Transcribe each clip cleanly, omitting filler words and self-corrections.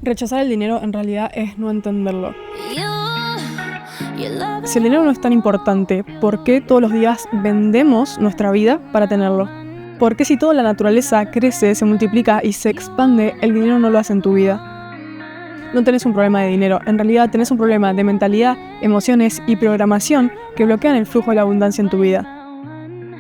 Rechazar el dinero en realidad es no entenderlo. Si el dinero no es tan importante, ¿por qué todos los días vendemos nuestra vida para tenerlo? ¿Por qué si toda la naturaleza crece, se multiplica y se expande, el dinero no lo hace en tu vida? No tenés un problema de dinero, en realidad tenés un problema de mentalidad, emociones y programación que bloquean el flujo de la abundancia en tu vida.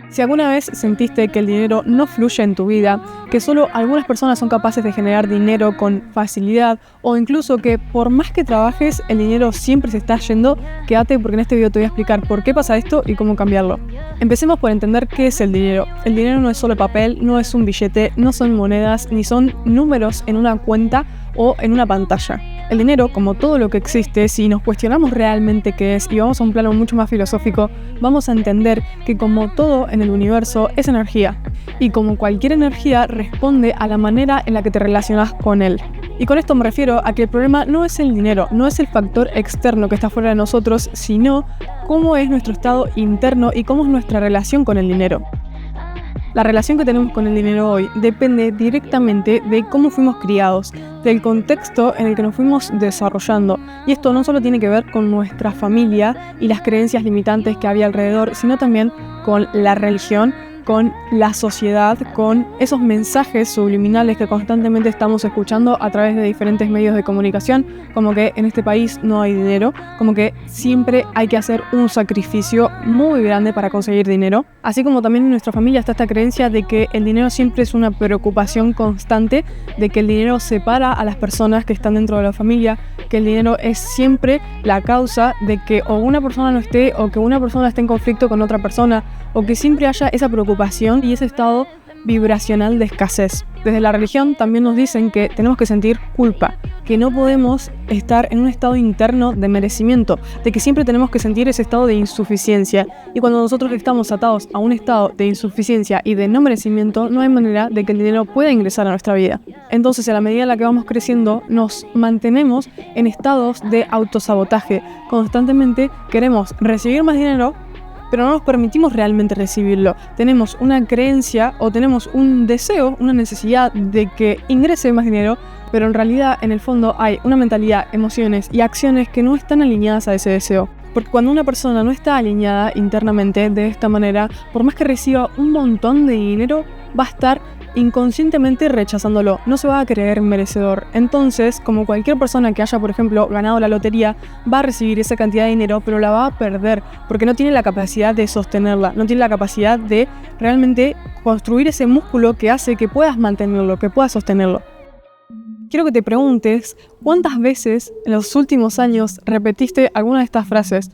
Si alguna vez sentiste que el dinero no fluye en tu vida, que solo algunas personas son capaces de generar dinero con facilidad, o incluso que por más que trabajes, el dinero siempre se está yendo, quédate porque en este video te voy a explicar por qué pasa esto y cómo cambiarlo. Empecemos por entender qué es el dinero. El dinero no es solo papel, no es un billete, no son monedas, ni son números en una cuenta o en una pantalla. El dinero, como todo lo que existe, si nos cuestionamos realmente qué es y vamos a un plano mucho más filosófico, vamos a entender que como todo en el universo es energía, y como cualquier energía responde a la manera en la que te relacionas con él. Y con esto me refiero a que el problema no es el dinero, no es el factor externo que está fuera de nosotros, sino cómo es nuestro estado interno y cómo es nuestra relación con el dinero. La relación que tenemos con el dinero hoy depende directamente de cómo fuimos criados, del contexto en el que nos fuimos desarrollando. Y esto no solo tiene que ver con nuestra familia y las creencias limitantes que había alrededor, sino también con la religión, con la sociedad, con esos mensajes subliminales que constantemente estamos escuchando a través de diferentes medios de comunicación, como que en este país no hay dinero, como que siempre hay que hacer un sacrificio muy grande para conseguir dinero, así como también en nuestra familia está esta creencia de que el dinero siempre es una preocupación constante, de que el dinero separa a las personas que están dentro de la familia, que el dinero es siempre la causa de que o una persona no esté o que una persona esté en conflicto con otra persona, o que siempre haya esa preocupación y ese estado vibracional de escasez. Desde la religión también nos dicen que tenemos que sentir culpa, que no podemos estar en un estado interno de merecimiento, de que siempre tenemos que sentir ese estado de insuficiencia. Y cuando nosotros estamos atados a un estado de insuficiencia y de no merecimiento, no hay manera de que el dinero pueda ingresar a nuestra vida. Entonces, a la medida en la que vamos creciendo, nos mantenemos en estados de autosabotaje. Constantemente queremos recibir más dinero, pero no nos permitimos realmente recibirlo. Tenemos una creencia o tenemos un deseo, una necesidad de que ingrese más dinero, pero en realidad en el fondo hay una mentalidad, emociones y acciones que no están alineadas a ese deseo. Porque cuando una persona no está alineada internamente de esta manera, por más que reciba un montón de dinero, va a estar inconscientemente rechazándolo, no se va a creer merecedor. Entonces, como cualquier persona que haya, por ejemplo, ganado la lotería, va a recibir esa cantidad de dinero, pero la va a perder, porque no tiene la capacidad de sostenerla, no tiene la capacidad de realmente construir ese músculo que hace que puedas mantenerlo, que puedas sostenerlo. Quiero que te preguntes, ¿cuántas veces en los últimos años repetiste alguna de estas frases?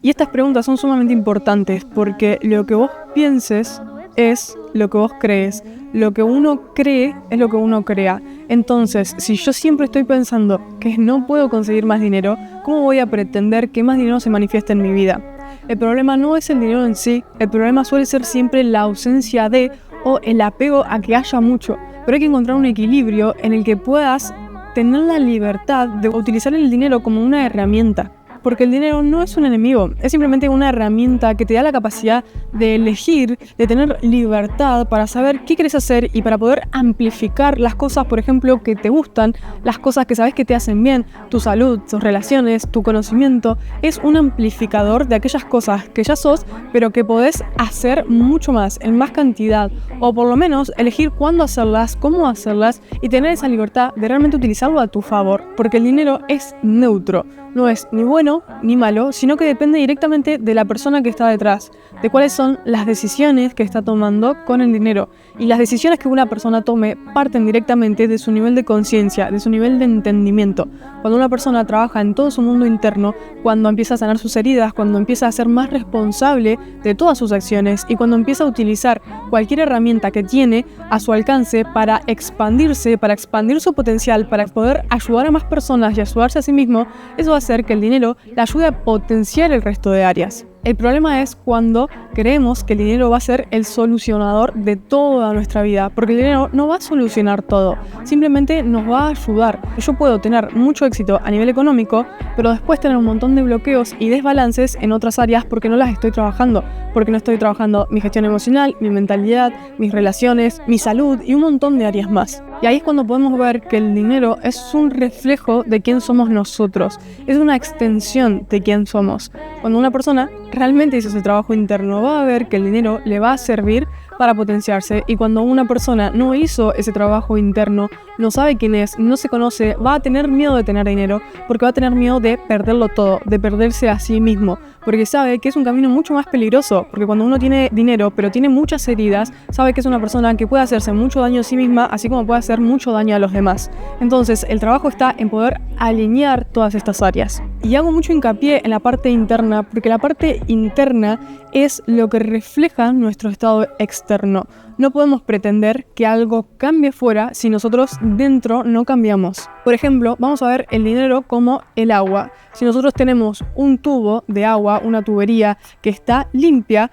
Y estas preguntas son sumamente importantes porque lo que vos pienses es lo que vos crees. Lo que uno cree es lo que uno crea. Entonces, si yo siempre estoy pensando que no puedo conseguir más dinero, ¿cómo voy a pretender que más dinero se manifieste en mi vida? El problema no es el dinero en sí, el problema suele ser siempre la ausencia de o el apego a que haya mucho. Pero hay que encontrar un equilibrio en el que puedas tener la libertad de utilizar el dinero como una herramienta. Porque el dinero no es un enemigo, es simplemente una herramienta que te da la capacidad de elegir, de tener libertad para saber qué quieres hacer y para poder amplificar las cosas, por ejemplo, que te gustan, las cosas que sabes que te hacen bien, tu salud, tus relaciones, tu conocimiento. Es un amplificador de aquellas cosas que ya sos, pero que podés hacer mucho más, en más cantidad, o por lo menos elegir cuándo hacerlas, cómo hacerlas y tener esa libertad de realmente utilizarlo a tu favor, porque el dinero es neutro. No es ni bueno ni malo, sino que depende directamente de la persona que está detrás, de cuáles son las decisiones que está tomando con el dinero. Y las decisiones que una persona tome parten directamente de su nivel de conciencia, de su nivel de entendimiento. Cuando una persona trabaja en todo su mundo interno, cuando empieza a sanar sus heridas, cuando empieza a ser más responsable de todas sus acciones y cuando empieza a utilizar cualquier herramienta que tiene a su alcance para expandirse, para expandir su potencial, para poder ayudar a más personas y ayudarse a sí mismo, eso va a hacer que el dinero le ayude a potenciar el resto de áreas. El problema es cuando creemos que el dinero va a ser el solucionador de toda nuestra vida, porque el dinero no va a solucionar todo, simplemente nos va a ayudar. Yo puedo tener mucho éxito a nivel económico, pero después tener un montón de bloqueos y desbalances en otras áreas porque no las estoy trabajando, porque no estoy trabajando mi gestión emocional, mi mentalidad, mis relaciones, mi salud y un montón de áreas más. Y ahí es cuando podemos ver que el dinero es un reflejo de quién somos nosotros, es una extensión de quién somos. Cuando una persona realmente hizo ese trabajo interno, va a ver que el dinero le va a servir para potenciarse, y cuando una persona no hizo ese trabajo interno, no sabe quién es, no se conoce, va a tener miedo de tener dinero, porque va a tener miedo de perderlo todo, de perderse a sí mismo, porque sabe que es un camino mucho más peligroso, porque cuando uno tiene dinero pero tiene muchas heridas, sabe que es una persona que puede hacerse mucho daño a sí misma, así como puede hacer mucho daño a los demás. Entonces el trabajo está en poder alinear todas estas áreas. Y hago mucho hincapié en la parte interna, porque la parte interna es lo que refleja nuestro estado externo. No podemos pretender que algo cambie fuera si nosotros dentro no cambiamos. Por ejemplo, vamos a ver el dinero como el agua. Si nosotros tenemos un tubo de agua, una tubería que está limpia,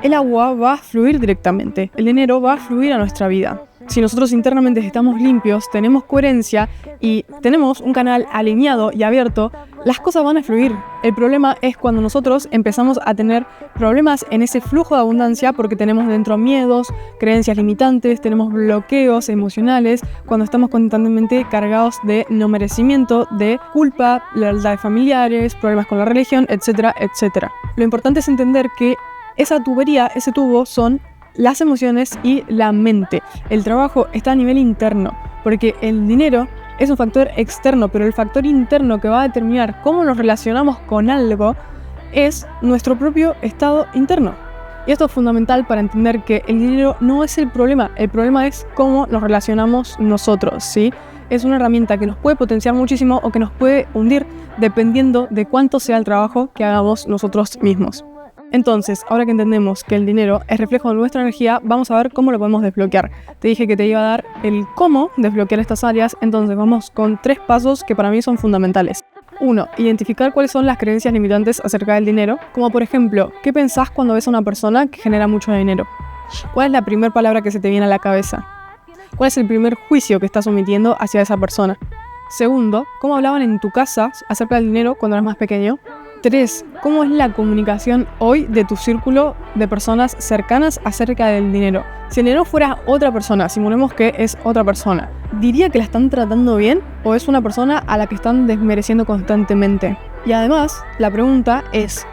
el agua va a fluir directamente. El dinero va a fluir a nuestra vida. Si nosotros internamente estamos limpios, tenemos coherencia y tenemos un canal alineado y abierto, las cosas van a fluir. El problema es cuando nosotros empezamos a tener problemas en ese flujo de abundancia porque tenemos dentro miedos, creencias limitantes, tenemos bloqueos emocionales, cuando estamos constantemente cargados de no merecimiento, de culpa, lealtad de familiares, problemas con la religión, etcétera, etcétera. Lo importante es entender que esa tubería, ese tubo son las emociones y la mente. El trabajo está a nivel interno, porque el dinero es un factor externo, pero el factor interno que va a determinar cómo nos relacionamos con algo es nuestro propio estado interno. Y esto es fundamental para entender que el dinero no es el problema es cómo nos relacionamos nosotros, ¿sí? Es una herramienta que nos puede potenciar muchísimo o que nos puede hundir dependiendo de cuánto sea el trabajo que hagamos nosotros mismos. Entonces, ahora que entendemos que el dinero es reflejo de nuestra energía, vamos a ver cómo lo podemos desbloquear. Te dije que te iba a dar el cómo desbloquear estas áreas, entonces vamos con 3 pasos que para mí son fundamentales. 1. Identificar cuáles son las creencias limitantes acerca del dinero, como por ejemplo, ¿qué pensás cuando ves a una persona que genera mucho dinero? ¿Cuál es la primera palabra que se te viene a la cabeza? ¿Cuál es el primer juicio que estás omitiendo hacia esa persona? 2. ¿Cómo hablaban en tu casa acerca del dinero cuando eras más pequeño? 3. ¿Cómo es la comunicación hoy de tu círculo de personas cercanas acerca del dinero? Si el dinero fuera otra persona, simulemos que es otra persona, ¿diría que la están tratando bien o es una persona a la que están desmereciendo constantemente? Y además, la pregunta es,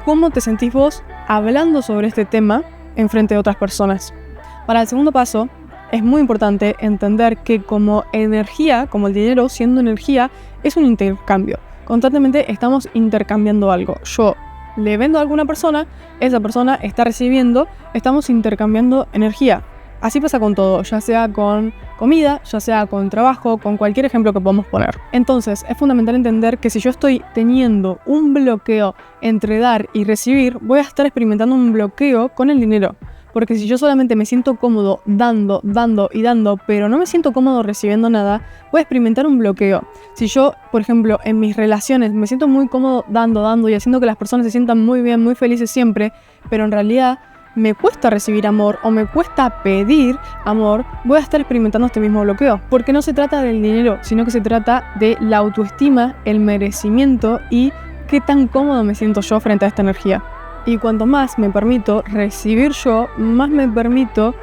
¿cómo te sentís vos hablando sobre este tema en frente de otras personas? Para el segundo paso, es muy importante entender que como energía, como el dinero siendo energía, es un intercambio. Constantemente estamos intercambiando algo. Yo le vendo a alguna persona, esa persona está recibiendo, estamos intercambiando energía. Así pasa con todo, ya sea con comida, ya sea con trabajo, con cualquier ejemplo que podamos poner. Entonces, es fundamental entender que si yo estoy teniendo un bloqueo entre dar y recibir, voy a estar experimentando un bloqueo con el dinero. Porque si yo solamente me siento cómodo dando y dando, pero no me siento cómodo recibiendo nada, voy a experimentar un bloqueo. Si yo, por ejemplo, en mis relaciones me siento muy cómodo dando y haciendo que las personas se sientan muy bien, muy felices siempre, pero en realidad me cuesta recibir amor o me cuesta pedir amor, voy a estar experimentando este mismo bloqueo. Porque no se trata del dinero, sino que se trata de la autoestima, el merecimiento y qué tan cómodo me siento yo frente a esta energía. Y cuanto más me permito recibir yo, más me permito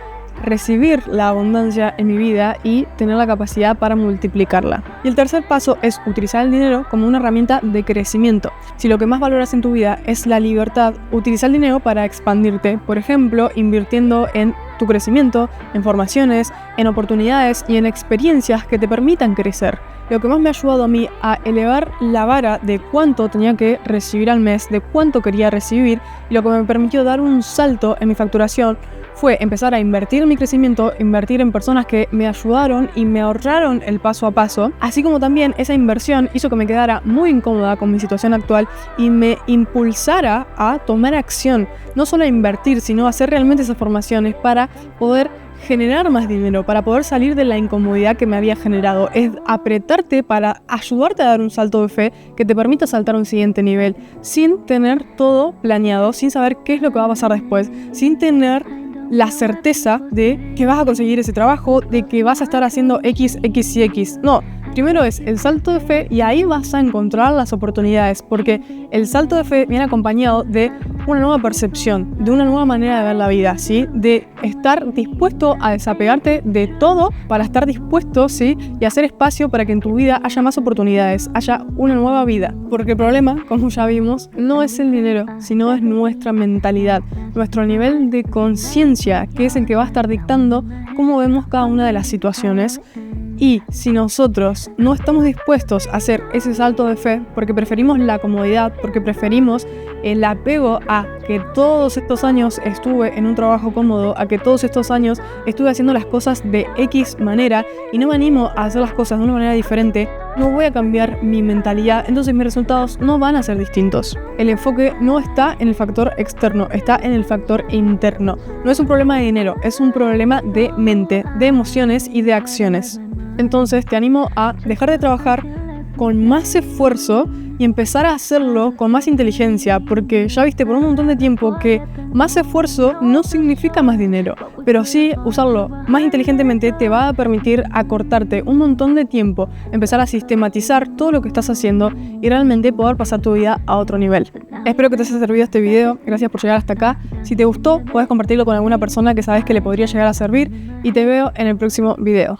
recibir la abundancia en mi vida y tener la capacidad para multiplicarla. Y el tercer paso es utilizar el dinero como una herramienta de crecimiento. Si lo que más valoras en tu vida es la libertad, utiliza el dinero para expandirte, por ejemplo, invirtiendo en tu crecimiento, en formaciones, en oportunidades y en experiencias que te permitan crecer. Lo que más me ha ayudado a mí a elevar la vara de cuánto tenía que recibir al mes, de cuánto quería recibir, y lo que me permitió dar un salto en mi facturación fue empezar a invertir en mi crecimiento, invertir en personas que me ayudaron y me ahorraron el paso a paso, así como también esa inversión hizo que me quedara muy incómoda con mi situación actual y me impulsara a tomar acción, no solo a invertir, sino a hacer realmente esas formaciones para poder generar más dinero, para poder salir de la incomodidad que me había generado. Es apretarte para ayudarte a dar un salto de fe que te permita saltar a un siguiente nivel, sin tener todo planeado, sin saber qué es lo que va a pasar después, sin tener la certeza de que vas a conseguir ese trabajo, de que vas a estar haciendo X, X y X. No, primero es el salto de fe y ahí vas a encontrar las oportunidades, porque el salto de fe viene acompañado de una nueva percepción, de una nueva manera de ver la vida, ¿sí? De estar dispuesto a desapegarte de todo para estar dispuesto, ¿sí? Y hacer espacio para que en tu vida haya más oportunidades, haya una nueva vida. Porque el problema, como ya vimos, no es el dinero, sino es nuestra mentalidad, nuestro nivel de conciencia, que es el que va a estar dictando cómo vemos cada una de las situaciones. Y si nosotros no estamos dispuestos a hacer ese salto de fe, porque preferimos la comodidad, porque preferimos el apego a que todos estos años estuve en un trabajo cómodo, a que todos estos años estuve haciendo las cosas de X manera y no me animo a hacer las cosas de una manera diferente, no voy a cambiar mi mentalidad, entonces mis resultados no van a ser distintos. El enfoque no está en el factor externo, está en el factor interno. No es un problema de dinero, es un problema de mente, de emociones y de acciones. Entonces te animo a dejar de trabajar con más esfuerzo y empezar a hacerlo con más inteligencia, porque ya viste por un montón de tiempo que más esfuerzo no significa más dinero, pero sí usarlo más inteligentemente te va a permitir acortarte un montón de tiempo, empezar a sistematizar todo lo que estás haciendo y realmente poder pasar tu vida a otro nivel. Espero que te haya servido este video, gracias por llegar hasta acá. Si te gustó, puedes compartirlo con alguna persona que sabes que le podría llegar a servir y te veo en el próximo video.